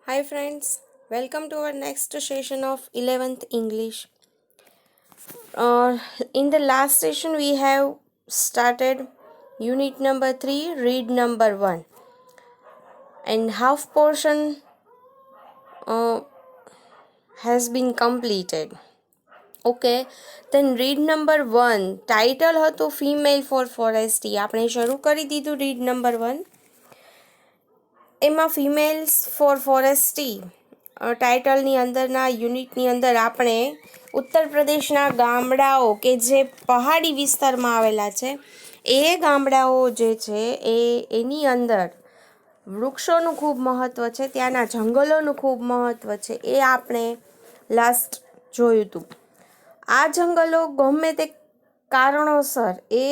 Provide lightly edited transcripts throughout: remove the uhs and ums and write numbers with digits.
Hi friends, welcome to our next session of 11th English. Uh, in the last session we have started unit number 3, read number 1, and half portion uh, has been completed. Okay, then read number 1, title હતો female for forestry. આપણે શરૂ કરી દીધું read number 1. એમાં females four ફોરેસ્ટી ટાઇટલની અંદરના યુનિટની અંદર આપણે ઉત્તર પ્રદેશના ગામડાઓ કે જે પહાડી વિસ્તારમાં આવેલા છે એ ગામડાઓ જે છે એની અંદર વૃક્ષોનું ખૂબ મહત્ત્વ છે, ત્યાંના જંગલોનું ખૂબ મહત્ત્વ છે, એ આપણે લાસ્ટ જોયું હતું. આ જંગલો ગમે તે કારણોસર એ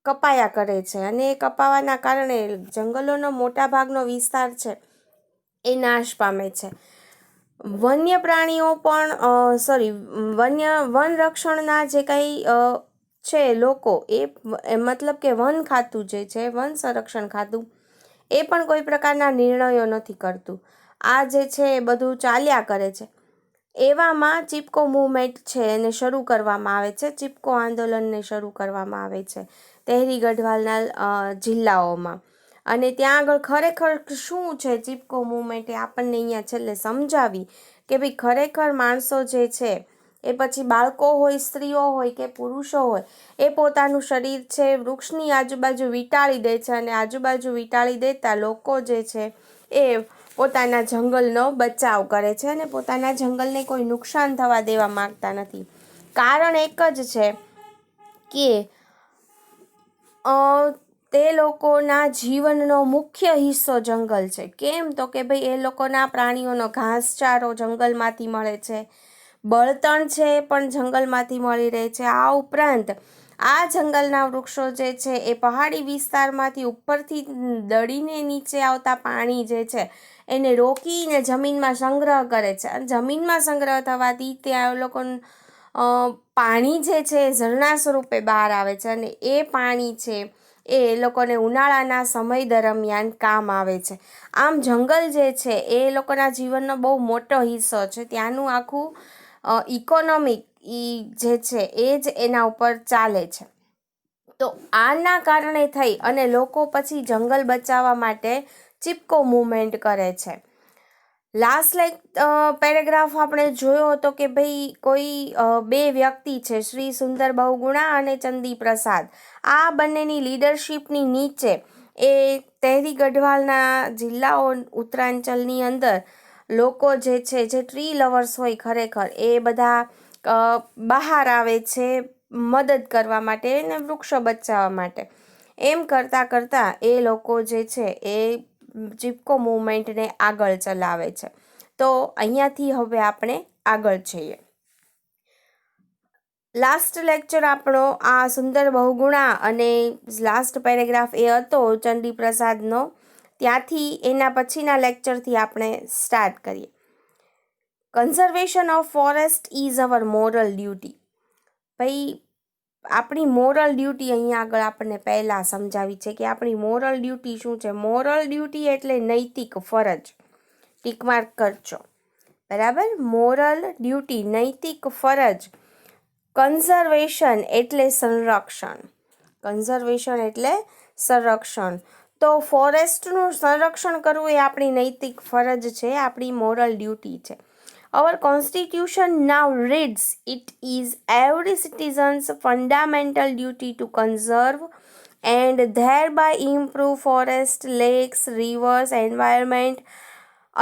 કપાયા કરે છે અને એ કપાવાના કારણે જંગલોનો મોટા ભાગનો વિસ્તાર છે એ નાશ પામે છે. વન્ય પ્રાણીઓ પણ વન રક્ષણના જે કંઈ છે લોકો એ મતલબ કે વન ખાતું જે છે, વન સંરક્ષણ ખાતું, એ પણ કોઈ પ્રકારના નિર્ણયો નથી કરતું. આ જે છે એ બધું ચાલ્યા કરે છે. એવામાં ચિપકો મૂવમેન્ટ છે એને શરૂ કરવામાં આવે છે, ચિપકો આંદોલનને શરૂ કરવામાં આવે છે તહેરી ગઢવાલના જિલ્લાઓમાં. અને ત્યાં આગળ ખરેખર શું છે ચિપકો મૂવમેન્ટ એ આપણને અહીંયા છેલ્લે સમજાવી કે ભાઈ ખરેખર માણસો જે છે એ પછી બાળકો હોય, સ્ત્રીઓ હોય કે પુરુષો હોય, એ પોતાનું શરીર છે વૃક્ષની આજુબાજુ વીંટાળી દે છે અને આજુબાજુ વીંટાળી દેતા લોકો જે છે એ પોતાના જંગલનો બચાવ કરે છે અને પોતાના જંગલને કોઈ નુકસાન થવા દેવા માંગતા નથી. કારણ એક જ છે કે તે લોકોના જીવનનો મુખ્ય હિસ્સો જંગલ છે. કેમ તો કે ભાઈ એ લોકોના પ્રાણીઓનો ઘાસચારો જંગલમાંથી મળે છે, બળતણ છે પણ જંગલમાંથી મળી રહે છે. આ ઉપરાંત આ જંગલના વૃક્ષો જે છે એ પહાડી વિસ્તારમાંથી ઉપરથી દળીને નીચે આવતા પાણી જે છે એને રોકીને જમીનમાં સંગ્રહ કરે છે. અને જમીનમાં સંગ્રહ થવાથી ત્યાં લોકોનું પાણી જે છે એ ઝરણા સ્વરૂપે બહાર આવે છે અને એ પાણી છે એ લોકોને ઉનાળાના સમય દરમિયાન કામ આવે છે. આમ જંગલ જે છે એ લોકોના જીવનનો બહુ મોટો હિસ્સો છે. ત્યાંનું આખું ઇકોનોમિક જે છે એ જ એના ઉપર ચાલે છે. તો આના કારણે થઈ અને લોકો પછી જંગલ બચાવવા માટે ચિપકો મૂવમેન્ટ કરે છે. લાસ્ટ પેરેગ્રાફ આપણે જોયો હતો કે ભાઈ કોઈ બે વ્યક્તિ છે, શ્રી સુંદર બહુગુણા અને ચંદી પ્રસાદ. આ બંનેની લીડરશિપની નીચે એ તહેરી ગઢવાલના જિલ્લાઓ ઉત્તરાંચલની અંદર લોકો જે છે, જે ટ્રી લવર્સ હોય ખરેખર, એ બધા બહાર આવે છે મદદ કરવા માટે અને વૃક્ષો બચાવવા માટે. એમ કરતાં કરતાં એ લોકો જે છે એ ચિપકો મૂવમેન્ટને આગળ ચલાવે છે. તો અહીંયાથી હવે આપણે આગળ જઈએ. લાસ્ટ લેક્ચર આપણો આ સુંદર બહુગુણા અને લાસ્ટ પેરેગ્રાફ એ હતો ચંડી પ્રસાદનો. ત્યાંથી એના પછીના લેક્ચરથી આપણે સ્ટાર્ટ કરીએ. Conservation of forest is our moral duty. ભાઈ આપણી મોરલ ડ્યુટી અહીંયા આગળ આપણને પહેલાં સમજાવી છે કે આપણી મોરલ ડ્યુટી શું છે. મોરલ ડ્યુટી એટલે નૈતિક ફરજ. ટીકમાર્ક કરજો, બરાબર. મોરલ ડ્યુટી નૈતિક ફરજ. કન્ઝર્વેશન એટલે સંરક્ષણ. કન્ઝર્વેશન એટલે સંરક્ષણ. તો ફોરેસ્ટનું સંરક્ષણ કરવું એ આપણી નૈતિક ફરજ છે, આપણી મોરલ ડ્યુટી છે. Our constitution now reads, it is every citizen's fundamental duty to conserve and thereby improve forest, lakes, rivers, environment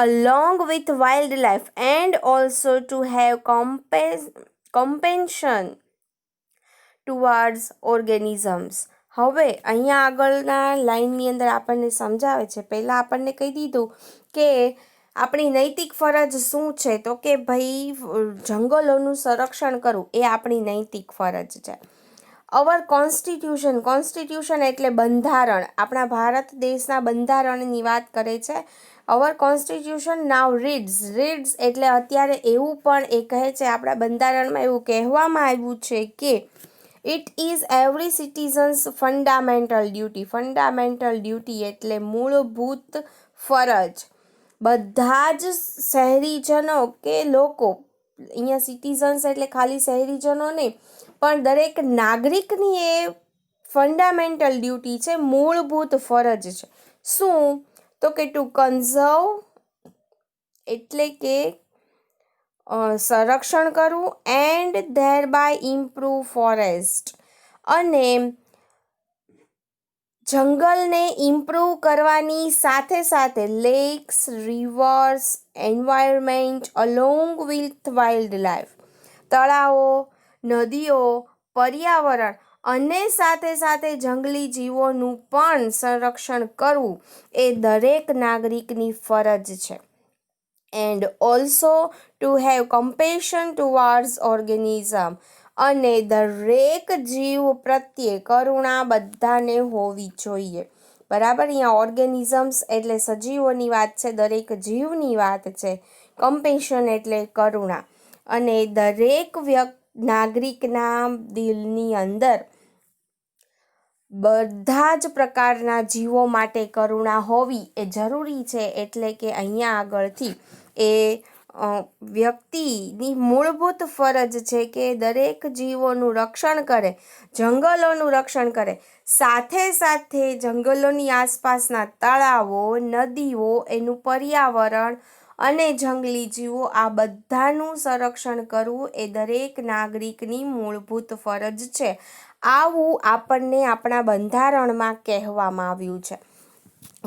along with wildlife, and also to have compassion towards organisms. હવે અહીંયા આગળના લાઇનની અંદર આપણને સમજાવે છે. પહેલાં આપણને કહી દીધું કે આપણી નૈતિક ફરજ શું છે, તો કે ભાઈ જંગલોનું સંરક્ષણ કરવું એ આપણી નૈતિક ફરજ છે. અવર કોન્સ્ટિટ્યુશન એટલે બંધારણ. આપણા ભારત દેશના બંધારણની વાત કરે છે. અવર કોન્સ્ટિટ્યુશન નાવ રીડ્સ એટલે અત્યારે એવું પણ એ કહે છે, આપણા બંધારણમાં એવું કહેવામાં આવ્યું છે કે it is every citizens fundamental duty. Fundamental duty એટલે મૂળભૂત ફરજ. બધા જ શહેરીજનો કે લોકો, અહીંયા સિટીઝન્સ એટલે ખાલી શહેરીજનો નહીં, પણ દરેક નાગરિકની એ ફંડામેન્ટલ ડ્યુટી છે, મૂળભૂત ફરજ છે. શું? તો કે ટુ કન્ઝર્વ એટલે કે સંરક્ષણ કરવું, and thereby improve forest, અને જંગલને ઇમ્પ્રૂવ કરવાની સાથે સાથે lakes, rivers, environment along with wildlife, તળાવો, નદીઓ, પર્યાવરણ અને સાથે સાથે જંગલી જીવોનું પણ સંરક્ષણ કરવું એ દરેક નાગરિકની ફરજ છે. And also to have compassion towards organism, અને દરેક જીવ પ્રત્યે કરુણા બધાને હોવી જોઈએ. બરાબર, અહીંયા ઓર્ગેનિઝમ્સ એટલે સજીવોની વાત છે, દરેક જીવની વાત છે. કમ્પેશન એટલે કરુણા, અને દરેક નાગરિકના દિલની અંદર બધા જ પ્રકારના જીવો માટે કરુણા હોવી એ જરૂરી છે. એટલે કે અહીંયા આગળથી એ વ્યક્તિની મૂળભૂત ફરજ છે કે દરેક જીવોનું રક્ષણ કરે, જંગલોનું રક્ષણ કરે, સાથે સાથે જંગલોની આસપાસના તળાવો, નદીઓ, એનું પર્યાવરણ અને જંગલી જીવો આ બધાનું સંરક્ષણ કરવું એ દરેક નાગરિકની મૂળભૂત ફરજ છે. આવું આપણને આપણા બંધારણમાં કહેવામાં આવ્યું છે.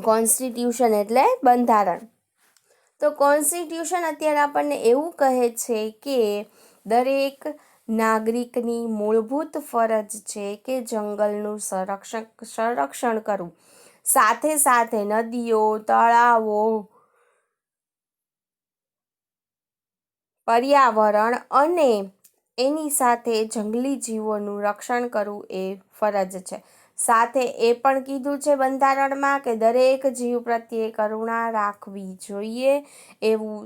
કોન્સ્ટિટ્યુશન એટલે બંધારણ. તો કોન્સ્ટિટ્યુશન અત્યારે આપણને એવું કહે છે કે દરેક નાગરિકની મૂળભૂત ફરજ છે કે જંગલનું સંરક્ષણ કરવું, સાથે સાથે નદીઓ, તળાવો, પર્યાવરણ અને એની સાથે જંગલી જીવોનું રક્ષણ કરવું એ ફરજ છે. સાથે એ પણ કીધું છે બંધારણમાં કે દરેક જીવ પ્રત્યે કરુણા રાખવી જોઈએ, એવું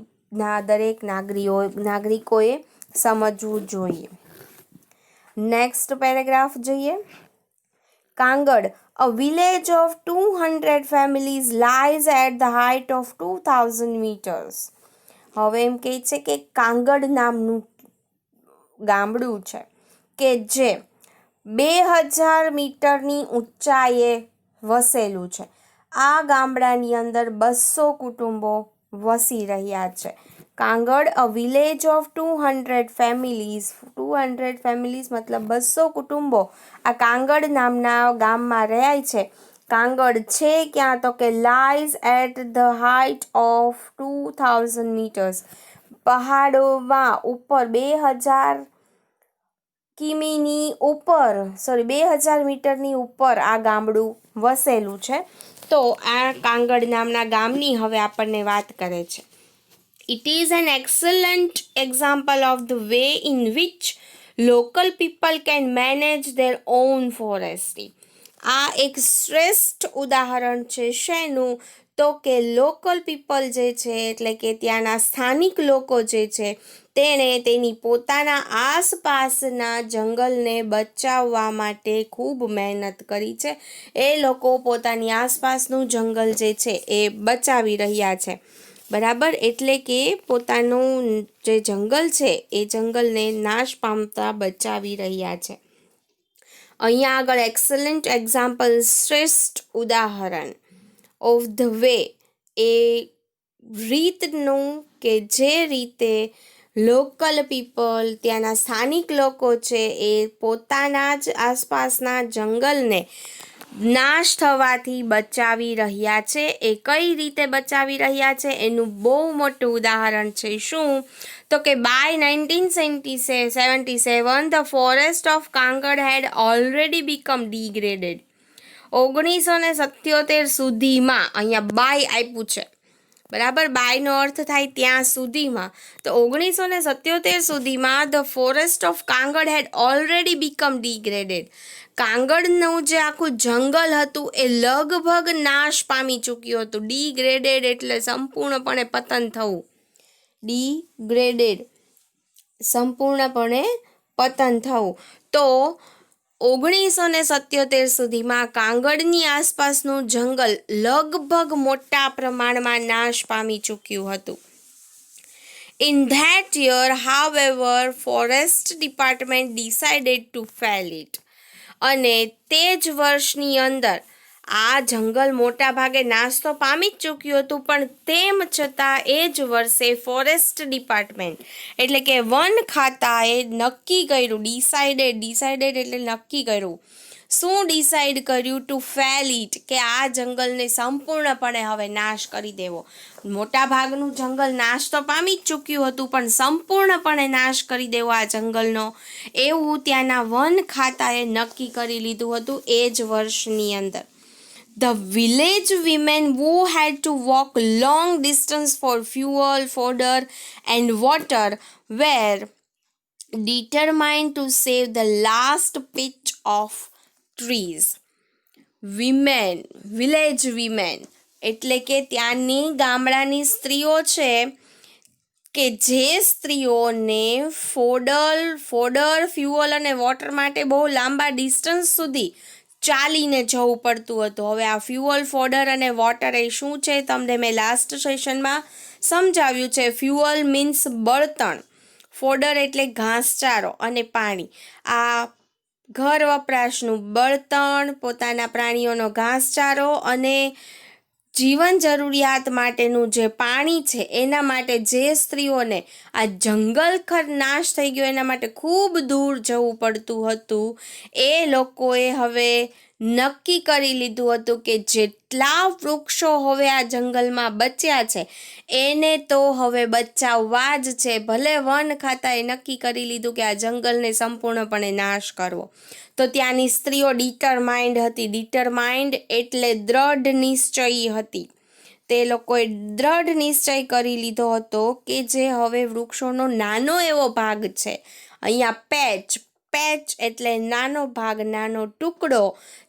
દરેક નાગરિકોએ સમજવું જોઈએ. નેક્સ્ટ પેરેગ્રાફ જોઈએ. Kangad, a village of 200 families lies at the height of 2000 meters. હવે એમ કહે છે કે કાંગડ નામનું ગામડું છે કે જે 2000 મીટરની ઊંચાઈએ વસેલું છે. આ ગામડાની અંદર 200 કુટુંબો વસી રહ્યા છે. Kangad, a village of 200 families, 200 families મતલબ 200 કુટુંબો આ કાંગડ નામના ગામમાં રહે છે. કાંગડ છે ક્યાં? તો કે lies at the height of 2000 meters, પહાડોમાં ઉપર 2000 કિમીની ઉપર 2000 મીટરની ઉપર આ ગામડું વસેલું છે. તો આ કાંગડ નામના ગામની હવે આપણને વાત કરે છે. It is an excellent example of the way in which local people can manage their own forestry. આ એક શ્રેષ્ઠ ઉદાહરણ છે. શેનું? તો કે લોકલ પીપલ જે છે એટલે કે ત્યાંના સ્થાનિક લોકો જે છે તેણે તેની પોતાના આસપાસના જંગલને બચાવવા માટે ખૂબ મહેનત કરી છે. એ લોકો પોતાની આસપાસનું જંગલ જે છે એ બચાવી રહ્યા છે. બરાબર, એટલે કે પોતાનું જે જંગલ છે એ જંગલને નાશ પામતા બચાવી રહ્યા છે. અહીંયા આગળ એક્સલન્ટ એક્ઝામ્પલ, શ્રેષ્ઠ ઉદાહરણ, ઓફ ધ વે એ રીતનું કે જે રીતે લોકલ પીપલ ત્યાંના સ્થાનિક લોકો છે એ પોતાના જ આસપાસના જંગલને નાશ થવાથી બચાવી રહ્યા છે. એ કઈ રીતે બચાવી રહ્યા છે એનું બહુ મોટું ઉદાહરણ છે. શું? તો કે by 1977 the forest of Kangad had already become degraded. 1977 સુધીમાં, અહીંયા બાય આપ્યું છે બરાબર, બાયનો અર્થ થાય ત્યાં સુધીમાં. તો 1977 સુધીમાં the forest of Kangad had already become degraded. કાંગડનું જે આખું જંગલ હતું એ લગભગ નાશ પામી ચૂક્યું હતું. ડિગ્રેડેડ એટલે સંપૂર્ણપણે પતન થવું. ડિગ્રેડેડ સંપૂર્ણપણે પતન થવું. તો 1977 સુધીમાં કાંગડની આસપાસનું જંગલ લગભગ મોટા પ્રમાણમાં નાશ પામી ચૂક્યું હતું. In that year, however, Forest Department decided to fell it. અને તે જ વર્ષની અંદર આ જંગલ મોટા ભાગે નાશ તો પામી જ ચૂક્યું હતું, પણ તેમ છતાં એ જ વર્ષે ફોરેસ્ટ ડિપાર્ટમેન્ટ એટલે કે વન ખાતાએ નક્કી કર્યું, ડિસાઇડેડ એટલે નક્કી કર્યું. શું ડિસાઇડ કર્યું? ટુ ફેલ ઇટ, કે આ જંગલને સંપૂર્ણપણે હવે નાશ કરી દેવો. મોટા ભાગનું જંગલ નાશ તો પામી જ ચૂક્યું હતું, પણ સંપૂર્ણપણે નાશ કરી દેવો આ જંગલનો, એવું ત્યાંના વન ખાતાએ નક્કી કરી લીધું હતું એ જ વર્ષની અંદર. The village women who had to walk long distance for fuel, fodder and water were determined to save the last pitch of trees. Village women એટલે કે ત્યાંની ગામડાની સ્ત્રીઓ છે કે જે સ્ત્રીઓને ફોડર, ફ્યુઅલ અને વોટર માટે બહુ લાંબા ડિસ્ટન્સ સુધી ચાલીને જવું પડતું હતું. હવે આ ફ્યુઅલ, ફોડર અને વોટર એ શું છે તમને મેં લાસ્ટ સેશનમાં સમજાવ્યું છે. ફ્યુઅલ મીન્સ બળતણ, ફોડર એટલે ઘાસચારો અને પાણી. આ ઘર વપરાશનું બળતણ, પોતાના પ્રાણીઓનો ઘાસચારો અને જીવન જરૂરિયાત માટેનું જે પાણી છે એના માટે જે સ્ત્રીઓને આ જંગલ નાશ થઈ ગયો એના માટે ખૂબ દૂર જવું પડતું હતું, એ લોકોએ હવે નક્કી કરી લીધું હતું કે જેટલા વૃક્ષો હવે આ જંગલમાં બચ્યા છે એને તો હવે બચાવવા જ છે. ભલે વન ખાતાએ નક્કી કરી લીધું કે આ જંગલને સંપૂર્ણપણે નાશ કરવો, તો ત્યાંની સ્ત્રીઓ ડિટરમાઇન્ડ હતી. ડિટરમાઇન્ડ એટલે દ્રઢ નિશ્ચયી હતી. તે લોકોએ દ્રઢ નિશ્ચય કરી લીધો હતો કે જે હવે વૃક્ષોનો નાનો એવો ભાગ છે, અહીંયા પેચ એટલે નાનો ભાગ, નાનો ટુકડો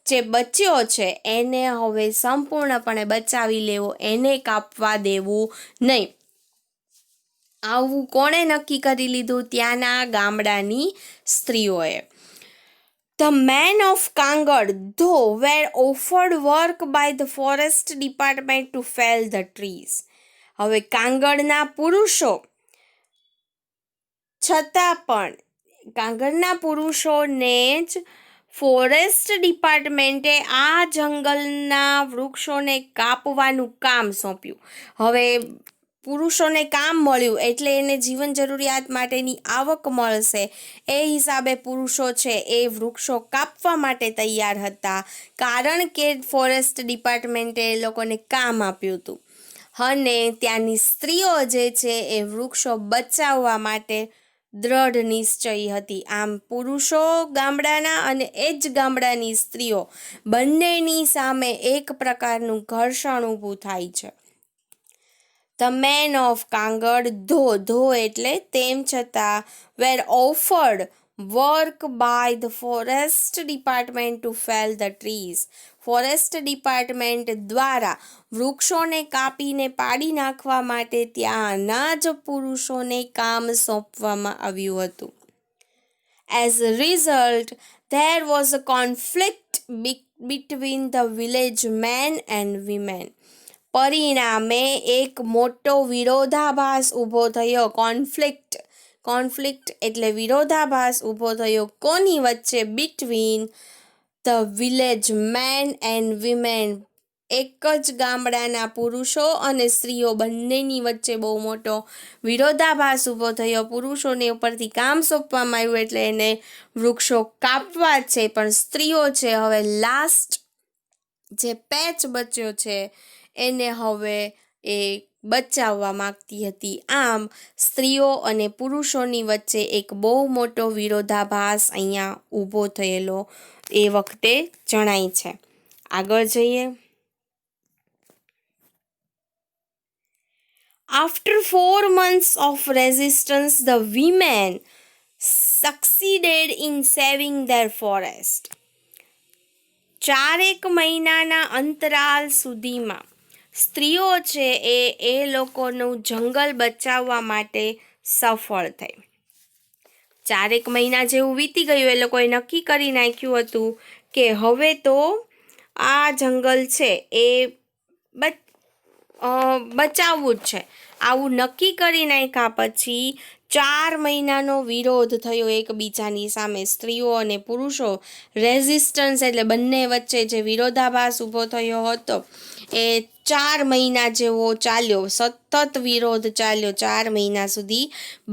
જે બચ્યો છે એને હવે સંપૂર્ણપણે બચાવી લેવો, એને કાપવા દેવું નહીં. આવું કોણે નક્કી કરી લીધું? ત્યાંના ગામડાની સ્ત્રીઓએ. The men of Kangad, though, were offered work by the forest department to fell the trees. હવે કાંગડના પુરુષો છતાં પણ કાંગડના પુરુષોને જ ફોરેસ્ટ ડિપાર્ટમેન્ટે આ જંગલના વૃક્ષોને કાપવાનું કામ સોંપ્યું. હવે પુરુષોને કામ મળ્યું એટલે એને જીવન જરૂરિયાત માટેની આવક મળશે, એ હિસાબે પુરુષો છે એ વૃક્ષો કાપવા માટે તૈયાર હતા, કારણ કે ફોરેસ્ટ ડિપાર્ટમેન્ટે એ લોકોને કામ આપ્યું હતું. અને ત્યાંની સ્ત્રીઓ જે છે એ વૃક્ષો બચાવવા માટે દ્રઢ નિશ્ચયી હતી. આમ પુરુષો ગામડાના અને એ જ ગામડાની સ્ત્રીઓ બંનેની સામે એક પ્રકારનું ઘર્ષણ ઊભું થાય છે. The men of Kangad, though એટલે તેમ છતાં, were offered work by the forest department to fell the trees. Forest department દ્વારા વૃક્ષોને કાપીને પાડી નાખવા માટે ત્યાંના જ પુરુષોને કામ સોંપવામાં આવ્યું હતું. As a result, there was a conflict between the village men and women. પરિણામે એક મોટો વિરોધાભાસ ઊભો થયો. કોન્ફ્લિક્ટ એટલે વિરોધાભાસ ઊભો થયો. કોની વચ્ચે? Between the village men and women. એક જ ગામડાના પુરુષો અને સ્ત્રીઓ બંનેની વચ્ચે બહુ મોટો વિરોધાભાસ ઊભો થયો. પુરુષોને ઉપરથી કામ સોંપવામાં આવ્યું એટલે એને વૃક્ષો કાપવા છે, પણ સ્ત્રીઓ છે હવે લાસ્ટ જે પેચ બચ્યો છે એને હવે એ બચાવવા માંગતી હતી. આમ સ્ત્રીઓ અને પુરુષોની વચ્ચે એક બહુ મોટો વિરોધાભાસ અહીંયા ઊભો થયેલો એ વખતે જણાય છે. આગળ જઈએ. After 4 months of resistance, the women succeeded in saving their forest. 4 મહિનાના અંતરાલ સુધીમાં સ્ત્રીઓ છે એ લોકોનું જંગલ બચાવવા માટે સફળ થઈ. 4 મહિના જેવું વીતી ગયું, એ લોકોએ નક્કી કરી નાખ્યું હતું કે હવે તો આ જંગલ છે એ બચાવવું જ છે. આવું નક્કી કરી નાખ્યા પછી 4 મહિનાનો વિરોધ થયો એકબીજાની સામે. સ્ત્રીઓ અને પુરુષો રેઝિસ્ટન્સ એટલે બંને વચ્ચે જે વિરોધાભાસ ઊભો થયો હતો એ 4 મહિના જેવો ચાલ્યો. સતત વિરોધ ચાલ્યો 4 મહિના સુધી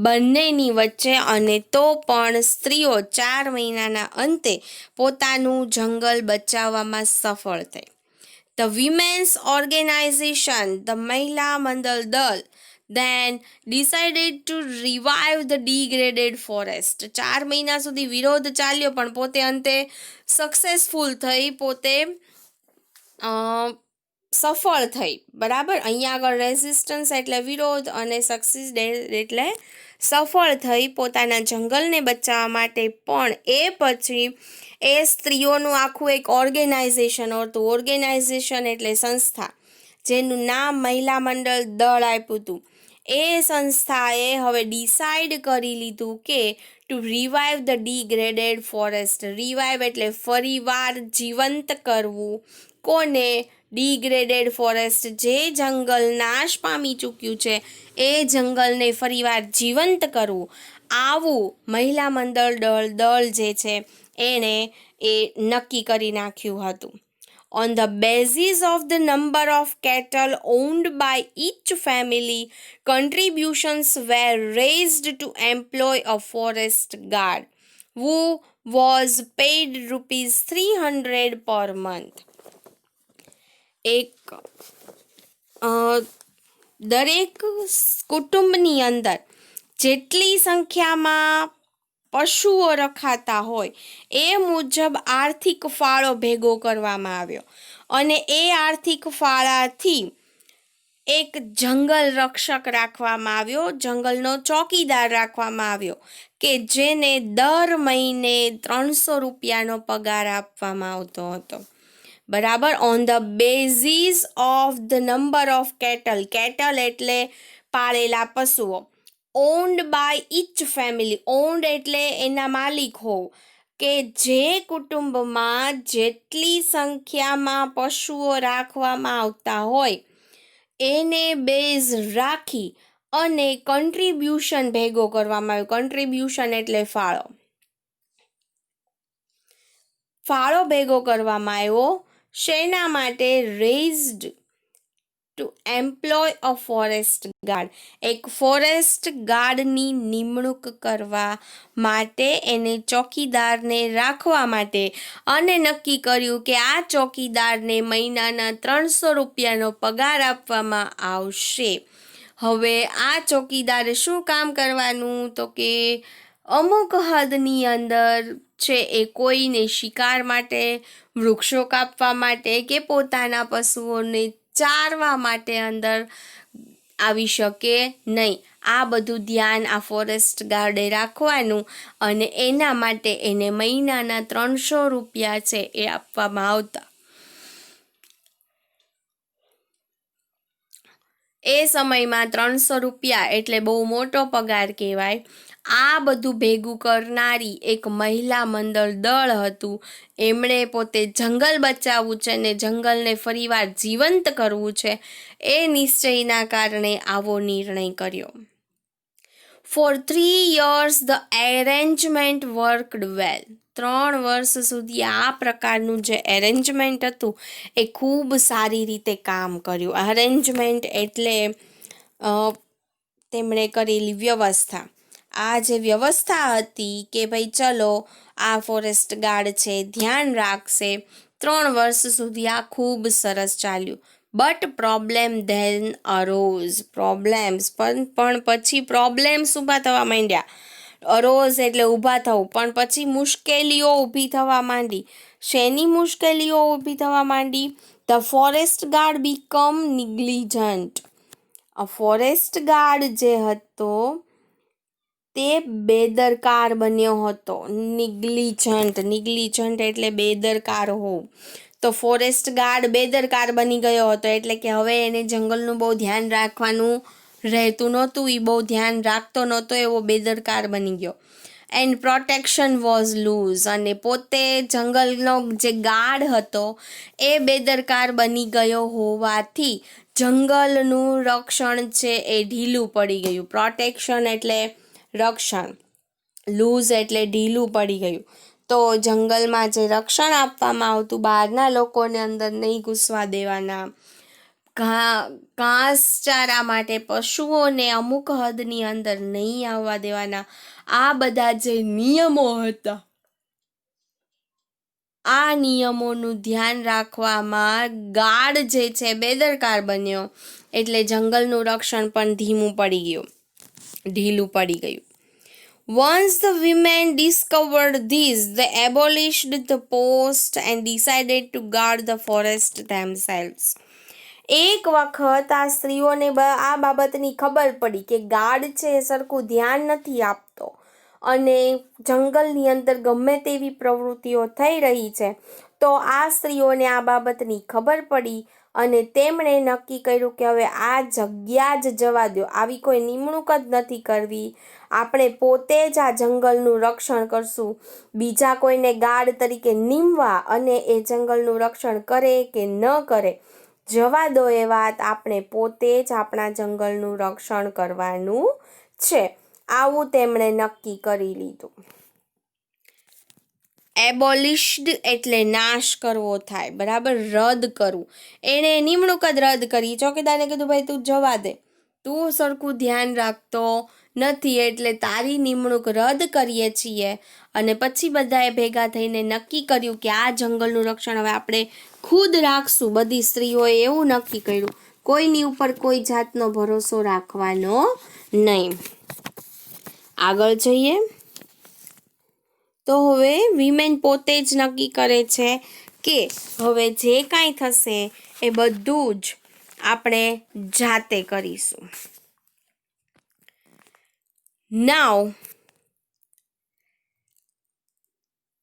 બંનેની વચ્ચે. અને તો પણ સ્ત્રીઓ 4 મહિનાના અંતે પોતાનું જંગલ બચાવવામાં સફળ થઈ. The women's organization, the Mahila Mandal Dal, then decided to revive the degraded forest. 4 મહિના સુધી વિરોધ ચાલ્યો પણ પોતે અંતે સક્સેસફુલ થઈ, પોતે સફળ થઈ. બરાબર, અહીંયા આગળ રેઝિસ્ટન્સ એટલે વિરોધ અને સક્સીસ એટલે સફળ થઈ પોતાના જંગલને બચાવવા માટે. પણ એ પછી એ સ્ત્રીઓનું આખું એક ઓર્ગેનાઇઝેશન હતું. ઓર્ગેનાઇઝેશન એટલે સંસ્થા, જેનું નામ મહિલા મંડળ દળ આપ્યું હતું. એ સંસ્થાએ હવે ડિસાઇડ કરી લીધું કે to revive the degraded forest. Revive એટલે ફરીવાર જીવંત કરવું. કોને? Degraded forest. જે જંગલ નાશ પામી ચૂક્યું છે એ જંગલને ફરીવાર જીવંત કરવું. આવું મહિલા મંડળ દળ જે છે એણે એ નક્કી કરી નાખ્યું હતું. On the basis of the number of cattle owned by each family, contributions were raised to employ a forest guard who was paid ₹300 per month. દરેક કુટુંબની અંદર જેટલી સંખ્યામાં પશુઓ રખાતા હોય એ મુજબ આર્થિક ફાળો ભેગો કરવામાં આવ્યો. અને એ આર્થિક ફાળાથી એક જંગલ રક્ષક રાખવામાં આવ્યો, જંગલનો ચોકીદાર રાખવામાં આવ્યો કે જેને દર મહિને ₹300 પગાર આપવામાં આવતો હતો. બરાબર. On the basis of the number of cattle. Cattle એટલે પાળેલા પશુઓ. Owned by each family. Owned એટલે એના માલિક હોવ, કે જે કુટુંબમાં જેટલી સંખ્યામાં પશુઓ રાખવામાં આવતા હોય એને બેઝ રાખી અને કન્ટ્રીબ્યુશન ભેગો કરવામાં આવ્યો. કન્ટ્રીબ્યુશન એટલે ફાળો. ફાળો ભેગો કરવામાં આવ્યો. શેના માટે? Raised to employ a forest guard. એક ફોરેસ્ટ ગાર્ડની નિમણૂક કરવા માટે, એને ચોકીદારને રાખવા માટે. અને નક્કી કર્યું કે આ ચોકીદારને મહિનાના ₹300 પગાર આપવામાં આવશે. હવે આ ચોકીદારે શું કામ કરવાનું? તો કે અમુક હદની અંદર છે એ કોઈને શિકાર માટે, વૃક્ષો કાપવા માટે કે પોતાના પશુઓને ચારવા માટે અંદર આવી શકે નહીં. આ બધું ધ્યાન આ ફોરેસ્ટ ગાર્ડે રાખવાનું અને એના માટે એને મહિનાના ₹300 છે એ આપવામાં આવતા. એ સમયમાં ₹300 એટલે બહુ મોટો પગાર કહેવાય. આ બધું ભેગું કરનારી એક મહિલા મંડળ દળ હતું. એમણે પોતે જંગલ બચાવવું છે અને જંગલને ફરીવાર જીવંત કરવું છે એ નિશ્ચયના કારણે આવો નિર્ણય કર્યો. For 3 years the arrangement worked well. 3 વર્ષ સુધી આ પ્રકારનું જે એરેન્જમેન્ટ હતું એ ખૂબ સારી રીતે કામ કર્યું. અરેન્જમેન્ટ એટલે તેમણે કરેલી વ્યવસ્થા. આ જે વ્યવસ્થા હતી કે ભાઈ ચલો આ ફોરેસ્ટ ગાર્ડ છે ધ્યાન રાખશે, 3 વર્ષ સુધી આ ખૂબ સરસ ચાલ્યું. But problem then arose. Problems પણ પછી પ્રોબ્લેમ્સ ઊભા થવા માંડ્યા. અરોઝ એટલે ઊભા થવું, પણ પછી મુશ્કેલીઓ ઊભી થવા માંડી. શેની મુશ્કેલીઓ ઊભી થવા માંડી? The forest guard become negligent. Forest guard જે હતો તે બેદરકાર બન્યો હતો. નિગ્લિજન્ટ એટલે બેદરકાર હોવું. તો ફોરેસ્ટ ગાર્ડ બેદરકાર બની ગયો હતો એટલે કે હવે એને જંગલનું બહુ ધ્યાન રાખવાનું રહેતું નહોતું. એ બહુ ધ્યાન રાખતો નહોતો, એવો બેદરકાર બની ગયો. એન્ડ પ્રોટેક્શન વોઝ લૂઝ, અને પોતે જંગલનો જે ગાર્ડ હતો એ બેદરકાર બની ગયો હોવાથી જંગલનું રક્ષણ છે એ ઢીલું પડી ગયું. પ્રોટેક્શન એટલે રક્ષણ, લૂઝ એટલે ઢીલું પડી ગયું. તો જંગલમાં જે રક્ષણ આપવામાં આવતું, બહારના લોકોને અંદર નહીં ઘૂસવા દેવાના, ઘાસચારા માટે પશુઓને અમુક હદની અંદર નહીં આવવા દેવાના, આ બધા જે નિયમો હતા, આ નિયમોનું ધ્યાન રાખવામાં ગાર્ડ જે છે બેદરકાર બન્યો, એટલે જંગલનું રક્ષણ પણ ધીમું પડી ગયું, ઢીલું પડી ગયું. Once the women discovered this, they abolished the post and decided to guard the forest themselves. એક વખત આ સ્ત્રીઓને આ બાબતની ખબર પડી કે ગાર્ડ છે એ સરખું ધ્યાન નથી આપતો અને જંગલની અંદર ગમે તેવી પ્રવૃત્તિઓ થઈ રહી છે, તો આ સ્ત્રીઓને આ બાબતની ખબર પડી અને તેમણે નક્કી કર્યું કે હવે આ જગ્યા જ જવા દો, આવી કોઈ નિમણૂક જ નથી કરવી, આપણે પોતે જ આ જંગલનું રક્ષણ કરશું. બીજા કોઈને ગાર્ડ તરીકે નીમવા અને એ જંગલનું રક્ષણ કરે કે ન કરે, જવા દો એ વાત, આપણે પોતે જ આપણા જંગલનું રક્ષણ કરવાનું છે. આવું તેમણે નક્કી કરી લીધું. એબોલિશ્ડ એટલે નાશ કરવો થાય, બરાબર, રદ કરવું. એણે નિમણૂક જ રદ કરી. ચોકીદારને કીધું ભાઈ તું જવા દે, તું સરખું ધ્યાન રાખતો નથી એટલે તારી નિમણૂક રદ કરીએ છીએ. અને પછી બધાએ ભેગા થઈને નક્કી કર્યું કે આ જંગલનું રક્ષણ હવે આપણે ખુદ રાખશું. બધી સ્ત્રીઓએ એવું નક્કી કર્યું, કોઈની ઉપર કોઈ જાતનો ભરોસો રાખવાનો નહીં. આગળ જઈએ તો હવે વિમેન પોતે જ નક્કી કરે છે કે હવે જે કાંઈ થશે એ બધું જ આપણે જાતે કરીશું. Now,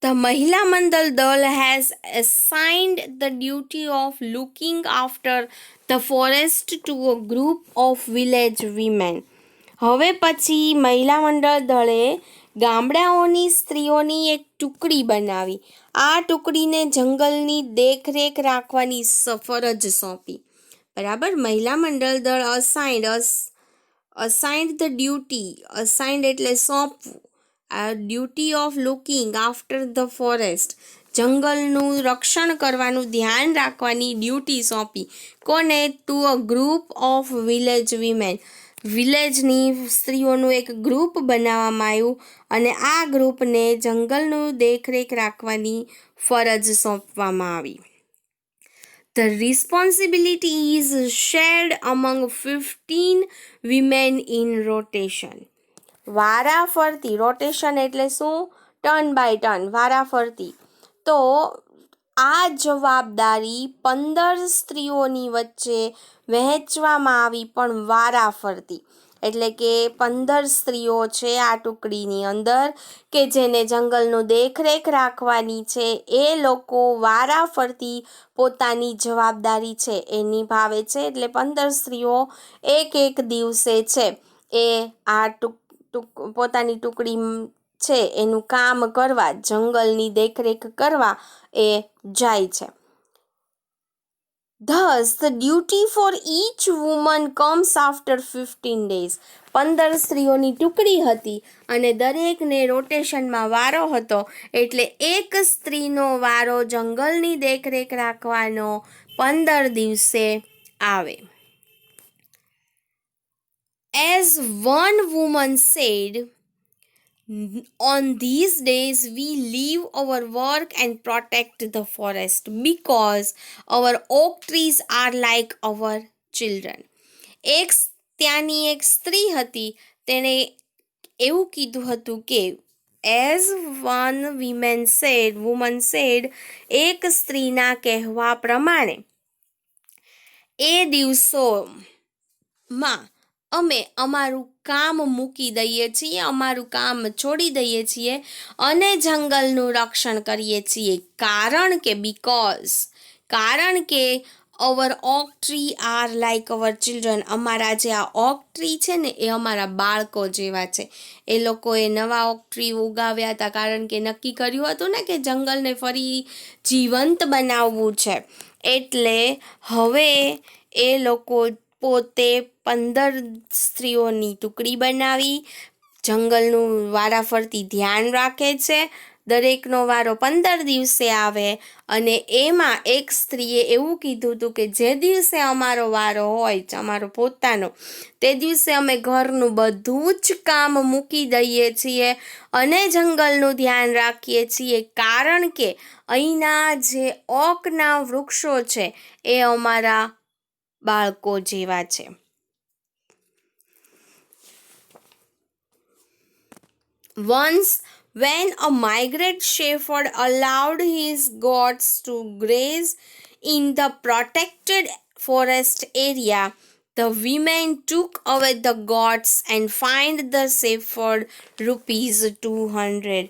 the Mahila Mandal Dal has assigned the duty of looking after the forest to a group of village women. હવે પછી મહિલા મંડળ દળે ગામડાઓની સ્ત્રીઓની એક ટુકડી બનાવી. આ ટુકડીને જંગલની દેખરેખ રાખવાની ફરજ સોંપી. બરાબર, મહિલા મંડળ દળ અસાઇન્ડ ધ ડ્યુટી, અસાઇન્ડ એટલે સોંપવું, આ duty of looking after the forest, જંગલનું રક્ષણ કરવાનું, ધ્યાન રાખવાની ડ્યુટી સોંપી. કોને? To a group of village women, વિલેજની સ્ત્રીઓનું એક ગ્રુપ બનાવવામાં આવ્યું અને આ ગ્રુપને જંગલનું દેખરેખ રાખવાની ફરજ સોંપવામાં આવી. The responsibility is shared among 15 women in rotation. વારાફરતી, રોટેશન એટલે શું? ટર્ન બાય ટર્ન, વારાફરતી. તો આ જવાબદારી 15 સ્ત્રીઓની વચ્ચે વહેંચવામાં આવી, પણ વારાફરતી. એટલે કે 15 સ્ત્રીઓ છે આ ટુકડીની અંદર કે જેને જંગલનું દેખરેખ રાખવાની છે, એ લોકો વારાફરતી પોતાની જવાબદારી છે એ નિભાવે છે. એટલે 15 સ્ત્રીઓ એક દિવસે છે એ આ પોતાની ટુકડી છે એનું કામ કરવા, જંગલની દેખરેખ કરવા એ જાય છે. Thus, the duty for each woman comes after 15 days. 15 સ્ત્રીઓની ટુકડી હતી અને દરેકને રોટેશનમાં વારો હતો, એટલે એક સ્ત્રીનો વારો જંગલની દેખરેખ રાખવાનો 15 દિવસે આવે. As one woman said, on these days we leave our work and protect the forest because our oak trees are like our children. ત્યાંની એક સ્ત્રી હતી, તેણે એવું કીધું હતું કે as one woman said, એક સ્ત્રીના કહેવા પ્રમાણે એ દિવસોમાં અમે અમારું કામ મૂકી દઈએ છીએ, અમારું કામ છોડી દઈએ છીએ અને જંગલનું રક્ષણ કરીએ છીએ. કારણ કે our oak tree are like our children. અમારા જે આ ઓક ટ્રી છે ને એ અમારા બાળકો જેવા છે. એ લોકોએ નવા ઓક ટ્રી ઉગાવ્યા હતા કારણ કે નક્કી કર્યું હતું ને કે જંગલને ફરી જીવંત બનાવવું છે. એટલે હવે એ લોકો પોતે 15 સ્ત્રીઓની ટુકડી બનાવી જંગલનું વારાફરતી ધ્યાન રાખે છે. દરેકનો વારો 15 દિવસે આવે અને એમાં એક સ્ત્રીએ એવું કીધું હતું કે જે દિવસે અમારો વારો હોય અમારો પોતાનો, તે દિવસે અમે ઘરનું બધું જ કામ મૂકી દઈએ છીએ અને જંગલનું ધ્યાન રાખીએ છીએ, કારણ કે અહીંના જે ઓકના વૃક્ષો છે એ અમારા બાળકો જેવા છે. Once, when a migrant shepherd allowed his goats to graze in the protected forest area, the women took away the goats and fined the shepherd ₹200.